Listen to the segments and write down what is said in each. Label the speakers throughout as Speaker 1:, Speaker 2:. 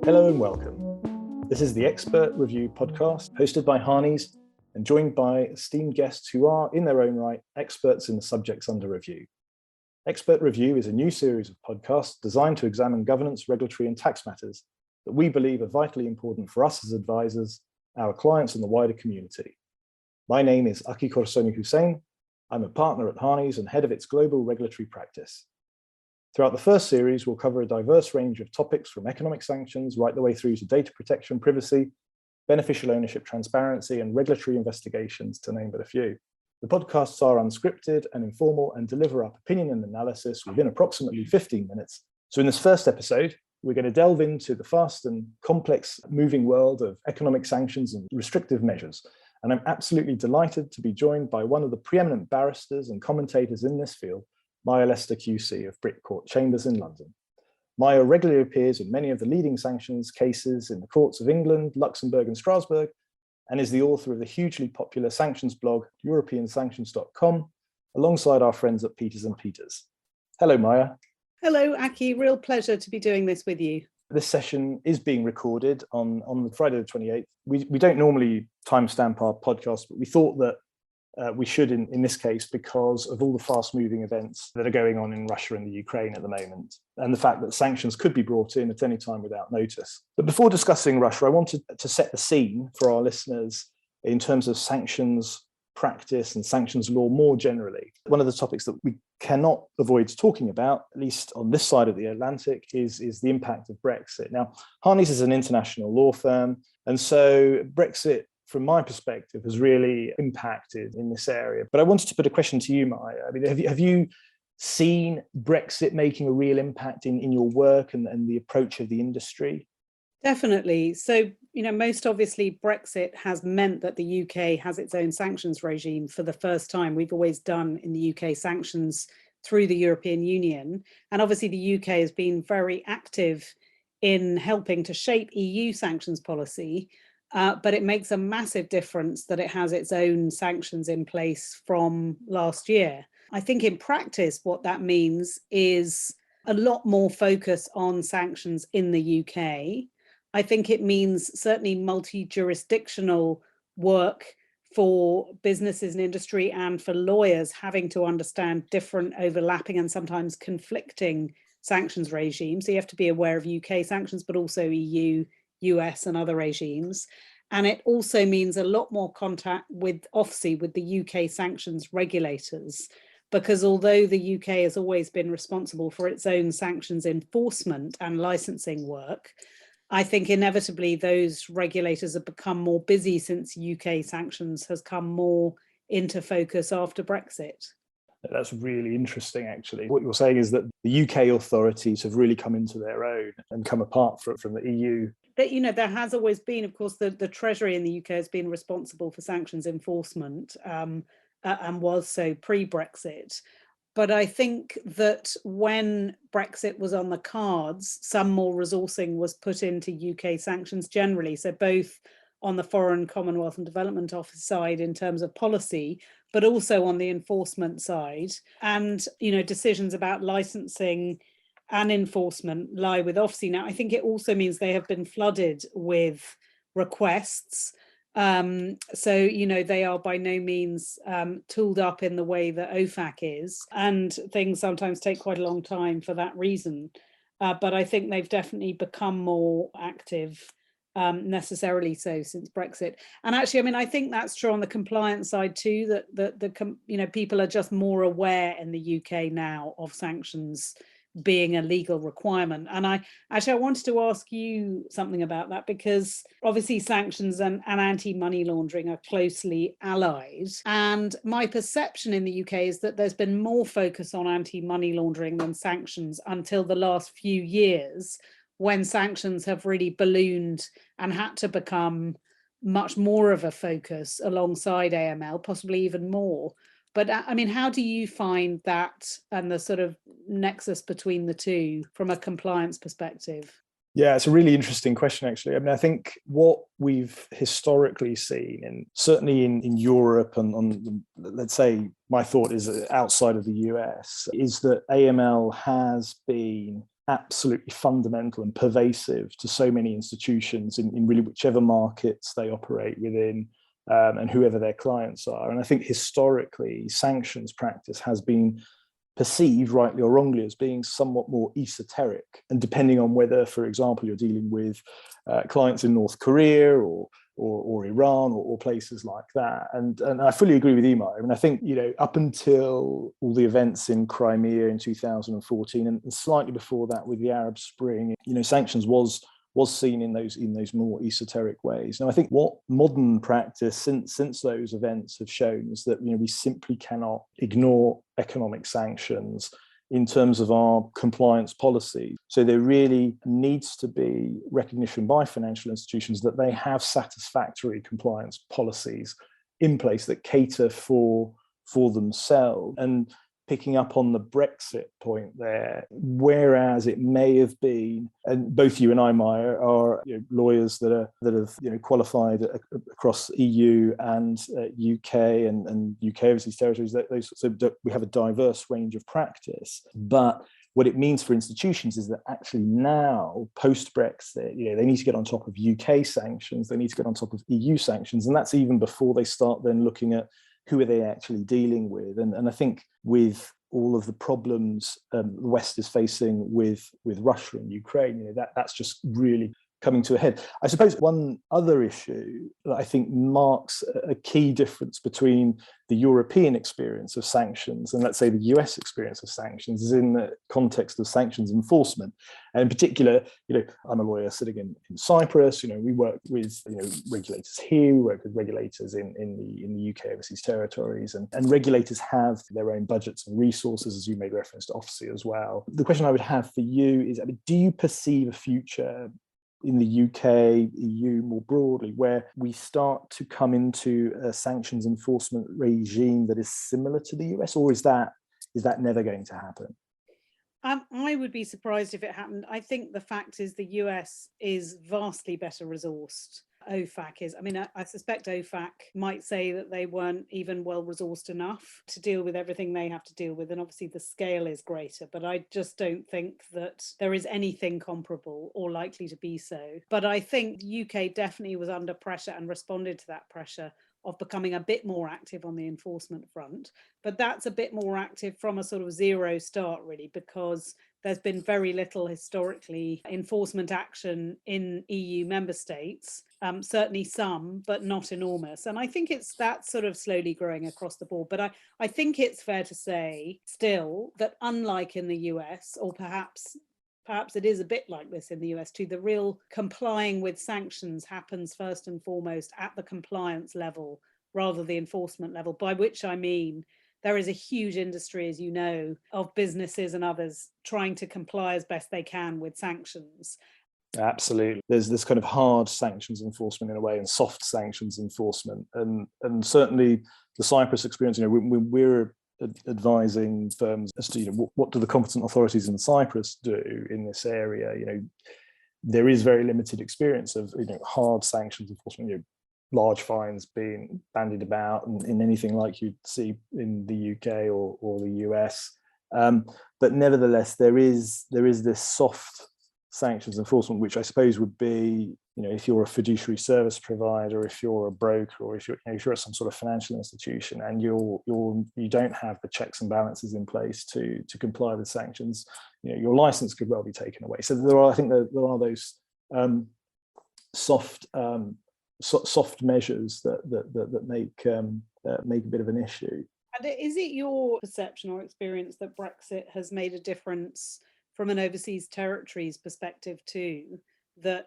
Speaker 1: Hello and welcome. This is the Expert Review podcast hosted by Harneys and joined by esteemed guests who are, in their own right, experts in the subjects under review. Expert Review is a new series of podcasts designed to examine governance, regulatory and tax matters that we believe are vitally important for us as advisors, our clients and the wider community. My name is Corsoni-Husain. I'm a partner at Harneys and head of its global regulatory practice. Throughout the first series, we'll cover a diverse range of topics from economic sanctions right the way through to data protection, privacy, beneficial ownership, transparency, and regulatory investigations, to name but a few. The podcasts are unscripted and informal and deliver up opinion and analysis within approximately 15 minutes. So in this first episode, we're going to delve into the fast and complex moving world of economic sanctions and restrictive measures. And I'm absolutely delighted to be joined by one of the preeminent barristers and commentators in this field, Maya Lester QC of Brick Court Chambers in London. Maya regularly appears in many of the leading sanctions cases in the courts of England, Luxembourg and Strasbourg, and is the author of the hugely popular sanctions blog, europeansanctions.com, alongside our friends at Peters & Peters. Hello, Maya.
Speaker 2: Hello, Aki. Real pleasure to be doing this with you.
Speaker 1: This session is being recorded on Friday the 28th. We don't normally timestamp our podcast, but we thought that we should in this case because of all the fast-moving events that are going on in Russia and the Ukraine at the moment, and the fact that sanctions could be brought in at any time without notice. But before discussing Russia, I wanted to set the scene for our listeners in terms of sanctions practice and sanctions law more generally. One of the topics that we cannot avoid talking about, at least on this side of the Atlantic, is the impact of Brexit. Now, Harneys is an international law firm, and so Brexit, from my perspective, has really impacted in this area. But I wanted to put a question to you, Maya. I mean, have you seen Brexit making a real impact in your work and the approach of the industry?
Speaker 2: Definitely. So, most obviously, Brexit has meant that the UK has its own sanctions regime for the first time. We've always done in the UK sanctions through the European Union. And obviously, the UK has been very active in helping to shape EU sanctions policy. But it makes a massive difference that it has its own sanctions in place from last year. I think in practice, what that means is a lot more focus on sanctions in the UK. I think it means certainly multi-jurisdictional work for businesses and industry and for lawyers having to understand different overlapping and sometimes conflicting sanctions regimes. So you have to be aware of UK sanctions, but also EU, US and other regimes. And it also means a lot more contact with OFSI, with the UK sanctions regulators, because although the UK has always been responsible for its own sanctions enforcement and licensing work, I think inevitably those regulators have become more busy since UK sanctions has come more into focus after Brexit.
Speaker 1: That's really interesting, actually. What you're saying is that the UK authorities have really come into their own and come apart from the EU.
Speaker 2: But, there has always been, of course, the Treasury in the UK has been responsible for sanctions enforcement and was so pre-Brexit. But I think that when Brexit was on the cards, some more resourcing was put into UK sanctions generally. So both on the Foreign, Commonwealth and Development Office side in terms of policy, but also on the enforcement side. And, decisions about licensing and enforcement lie with OFSI. Now, I think it also means they have been flooded with requests. So, they are by no means tooled up in the way that OFAC is, and things sometimes take quite a long time for that reason. But I think they've definitely become more active, necessarily so since Brexit. And actually, I think that's true on the compliance side too, that people are just more aware in the UK now of sanctions being a legal requirement. And I wanted to ask you something about that, because obviously sanctions and anti-money laundering are closely allied. And my perception in the UK is that there's been more focus on anti-money laundering than sanctions until the last few years, when sanctions have really ballooned and had to become much more of a focus alongside AML, possibly even more. But how do you find that and the sort of nexus between the two from a compliance perspective?
Speaker 1: Yeah, it's a really interesting question, actually. I mean, I think what we've historically seen, and certainly in Europe and let's say my thought is outside of the US, is that AML has been absolutely fundamental and pervasive to so many institutions in really whichever markets they operate within, and whoever their clients are. And I think historically, sanctions practice has been perceived, rightly or wrongly, as being somewhat more esoteric. And depending on whether, for example, you're dealing with clients in North Korea or Iran or places like that. And I fully agree with Emma. I mean, I think, up until all the events in Crimea in 2014 and slightly before that with the Arab Spring, sanctions was seen in those more esoteric ways. Now, I think what modern practice since those events have shown is that we simply cannot ignore economic sanctions in terms of our compliance policy. So there really needs to be recognition by financial institutions that they have satisfactory compliance policies in place that cater for themselves. And picking up on the Brexit point there, whereas it may have been, and both you and I, Maya, are lawyers that have qualified across EU and UK and UK overseas territories. So we have a diverse range of practice, but what it means for institutions is that actually now, post-Brexit, they need to get on top of UK sanctions, they need to get on top of EU sanctions, and that's even before they start then looking at who are they actually dealing with. And I think with all of the problems the West is facing with Russia and Ukraine, that's just really coming to a head. I suppose one other issue that I think marks a key difference between the European experience of sanctions and, let's say, the US experience of sanctions is in the context of sanctions enforcement. And in particular, I'm a lawyer sitting in Cyprus. We work with regulators here, we work with regulators in the UK overseas territories, and regulators have their own budgets and resources, as you made reference to OFSI as well. The question I would have for you is, do you perceive a future in the UK, EU more broadly, where we start to come into a sanctions enforcement regime that is similar to the US, or is that never going to happen?
Speaker 2: I would be surprised if it happened. I think the fact is the US is vastly better resourced. OFAC is. I mean, I suspect OFAC might say that they weren't even well resourced enough to deal with everything they have to deal with. And obviously the scale is greater, but I just don't think that there is anything comparable or likely to be so. But I think the UK definitely was under pressure and responded to that pressure of becoming a bit more active on the enforcement front. But that's a bit more active from a sort of zero start, really, because there's been very little historically enforcement action in EU member states, certainly some, but not enormous. And I think that's sort of slowly growing across the board. But I think it's fair to say still that unlike in the US, or perhaps it is a bit like this in the US too, the real complying with sanctions happens first and foremost at the compliance level rather than the enforcement level, by which I mean there is a huge industry, as you know, of businesses and others trying to comply as best they can with sanctions.
Speaker 1: Absolutely. There's this kind of hard sanctions enforcement in a way and soft sanctions enforcement. And certainly the Cyprus experience, we're advising firms as to what do the competent authorities in Cyprus do in this area. There is very limited experience of hard sanctions enforcement, large fines being bandied about in anything like you'd see in the UK or the US. But nevertheless, there is this soft sanctions enforcement, which I suppose would be, if you're a fiduciary service provider, if you're a broker, or if you're at some sort of financial institution and you don't have the checks and balances in place to comply with sanctions, your license could well be taken away. So there are those soft measures that make a bit of an issue.
Speaker 2: And is it your perception or experience that Brexit has made a difference from an overseas territories perspective too, that,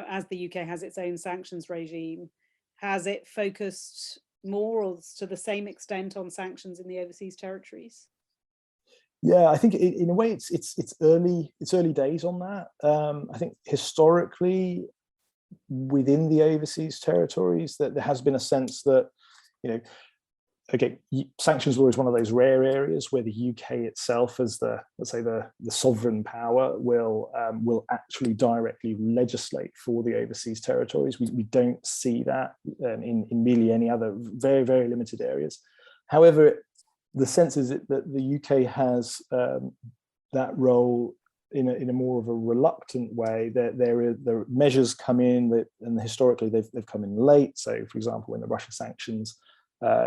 Speaker 2: as the UK has its own sanctions regime, has it focused more or to the same extent on sanctions in the overseas territories?
Speaker 1: Yeah, I think in a way it's early days on that. I think historically within the overseas territories that there has been a sense that, okay, sanctions law is one of those rare areas where the UK itself, as let's say the sovereign power, will actually directly legislate for the overseas territories. We don't see that in merely any other very, very limited areas. However, the sense is that the UK has that role in a more of a reluctant way. There are measures come in and historically they've come in late. So, for example, when the Russia sanctions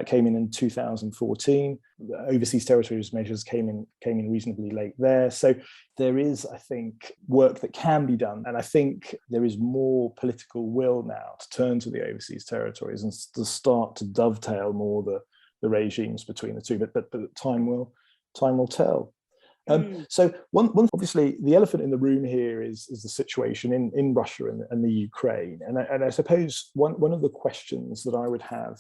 Speaker 1: came in 2014, the overseas territories measures came in reasonably late there. So there is, I think, work that can be done, and I think there is more political will now to turn to the overseas territories and to start to dovetail more the regimes between the two. But time will tell. So one obviously the elephant in the room here is the situation in Russia and the Ukraine, and I suppose one of the questions that I would have,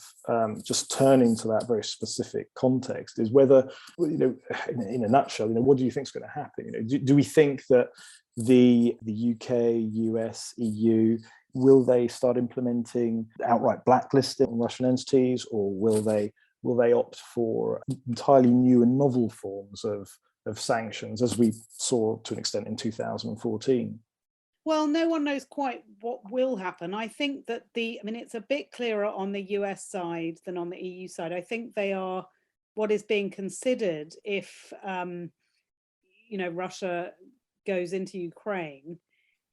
Speaker 1: just turning to that very specific context, is whether, in a nutshell, what do you think is going to happen? Do we think that the UK, US, EU, will they start implementing outright blacklisting on Russian entities, or will they opt for entirely new and novel forms of sanctions, as we saw to an extent in 2014?
Speaker 2: Well, no one knows quite what will happen. I think that it's a bit clearer on the US side than on the EU side. I think they are what is being considered if, Russia goes into Ukraine,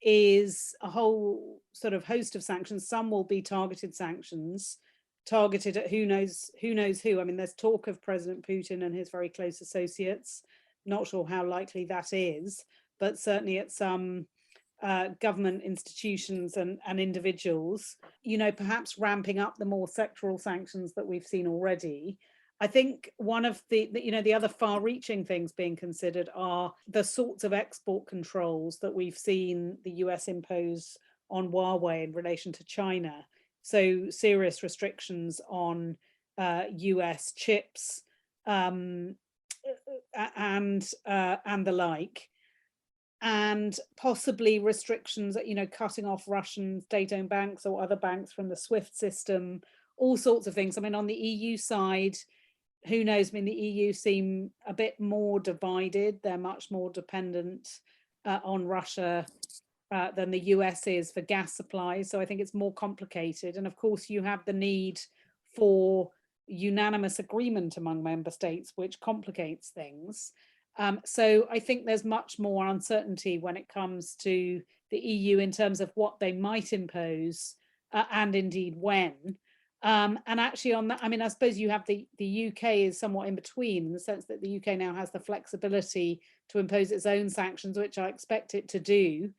Speaker 2: is a whole sort of host of sanctions. Some will be targeted sanctions, targeted at who knows who. I mean, there's talk of President Putin and his very close associates. Not sure how likely that is, but certainly at some government institutions and individuals, perhaps ramping up the more sectoral sanctions that we've seen already. I think one of the other far-reaching things being considered are the sorts of export controls that we've seen the US impose on Huawei in relation to China. So serious restrictions on US chips, and the like, and possibly restrictions, cutting off Russian state-owned banks or other banks from the SWIFT system, all sorts of things. I mean, on the EU side, who knows? I mean, the EU seem a bit more divided. They're much more dependent on Russia than the US is for gas supplies. So I think it's more complicated. And of course, you have the need for unanimous agreement among member states, which complicates things. So I think there's much more uncertainty when it comes to the EU in terms of what they might impose and indeed when. And actually on that, I suppose you have the UK is somewhat in between, in the sense that the UK now has the flexibility to impose its own sanctions, which I expect it to do,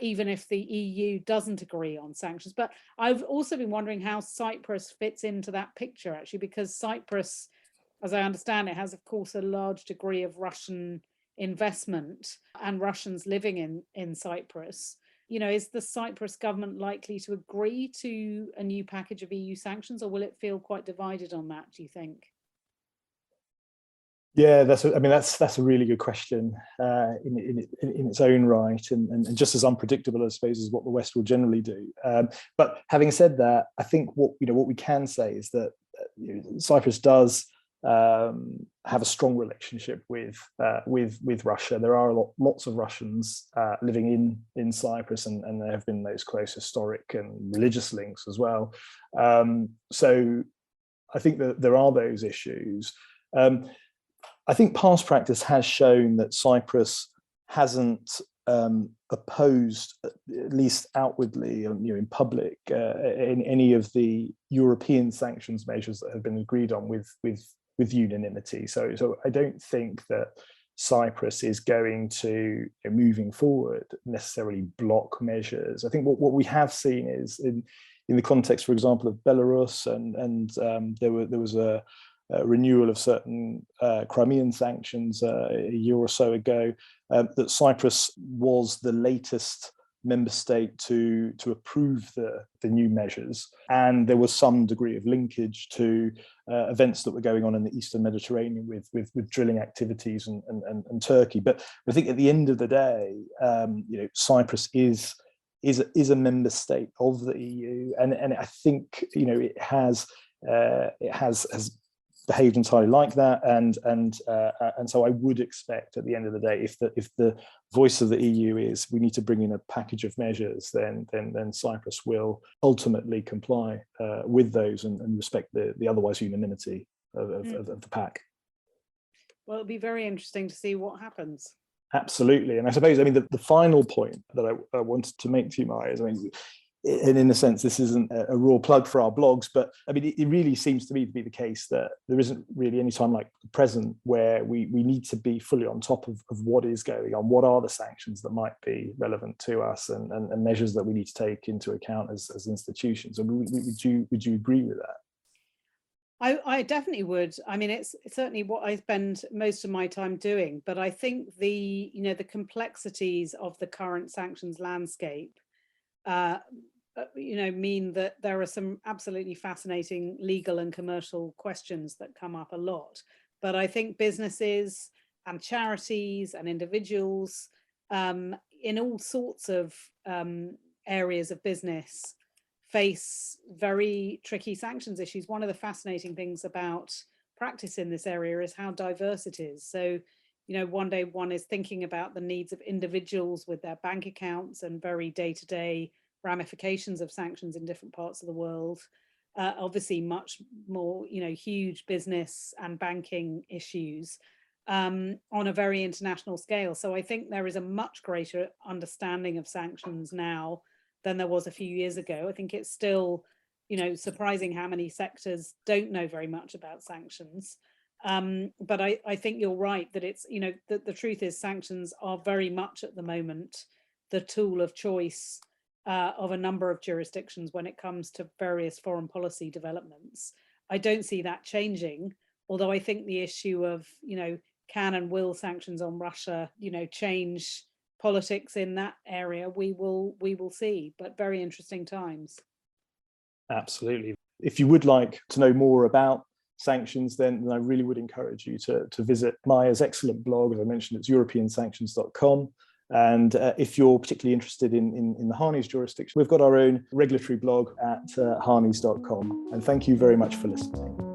Speaker 2: even if the EU doesn't agree on sanctions. But I've also been wondering how Cyprus fits into that picture, actually, because Cyprus, as I understand it, has, of course, a large degree of Russian investment and Russians living in Cyprus. Is the Cyprus government likely to agree to a new package of EU sanctions, or will it feel quite divided on that, do you think?
Speaker 1: Yeah, that's a really good question in its own right, and just as unpredictable, I suppose, as what the West will generally do. But having said that, I think what we can say is that Cyprus does have a strong relationship with Russia. There are lots of Russians living in Cyprus, and there have been those close historic and religious links as well. So I think that there are those issues. I think past practice has shown that Cyprus hasn't opposed, at least outwardly, in public, in any of the European sanctions measures that have been agreed on with unanimity. So I don't think that Cyprus is going to, moving forward, necessarily block measures. I think what we have seen is in the context, for example, of Belarus, and there was a renewal of certain Crimean sanctions a year or so ago, that Cyprus was the latest member state to approve the new measures, and there was some degree of linkage to events that were going on in the Eastern Mediterranean with drilling activities and Turkey. But I think at the end of the day, Cyprus is a member state of the EU, and I think it has behaved entirely like that, and so I would expect at the end of the day, if the voice of the EU is we need to bring in a package of measures, then Cyprus will ultimately comply with those and respect the otherwise unanimity of the pack.
Speaker 2: Well, it'll be very interesting to see what happens.
Speaker 1: Absolutely. And I suppose, the final point that I wanted to make to you, Maya, is, and in a sense, this isn't a raw plug for our blogs, but it really seems to me to be the case that there isn't really any time like the present where we need to be fully on top of what is going on, what are the sanctions that might be relevant to us, and measures that we need to take into account as institutions. Would you agree with that?
Speaker 2: I definitely would. It's certainly what I spend most of my time doing, but I think the complexities of the current sanctions landscape mean that there are some absolutely fascinating legal and commercial questions that come up a lot. But I think businesses and charities and individuals in all sorts of areas of business face very tricky sanctions issues. One of the fascinating things about practice in this area is how diverse it is. So, one day one is thinking about the needs of individuals with their bank accounts and very day-to-day ramifications of sanctions in different parts of the world. Obviously much more, huge business and banking issues on a very international scale. So I think there is a much greater understanding of sanctions now than there was a few years ago. I think it's still, surprising how many sectors don't know very much about sanctions. But I think you're right that it's, the truth is sanctions are very much at the moment the tool of choice of a number of jurisdictions when it comes to various foreign policy developments. I don't see that changing, although I think the issue of, can and will sanctions on Russia, change politics in that area, we will see, but very interesting times.
Speaker 1: Absolutely. If you would like to know more about sanctions, then I really would encourage you to visit Maya's excellent blog. As I mentioned, it's europeansanctions.com. And if you're particularly interested in the Harneys jurisdiction, we've got our own regulatory blog at harneys.com. And thank you very much for listening.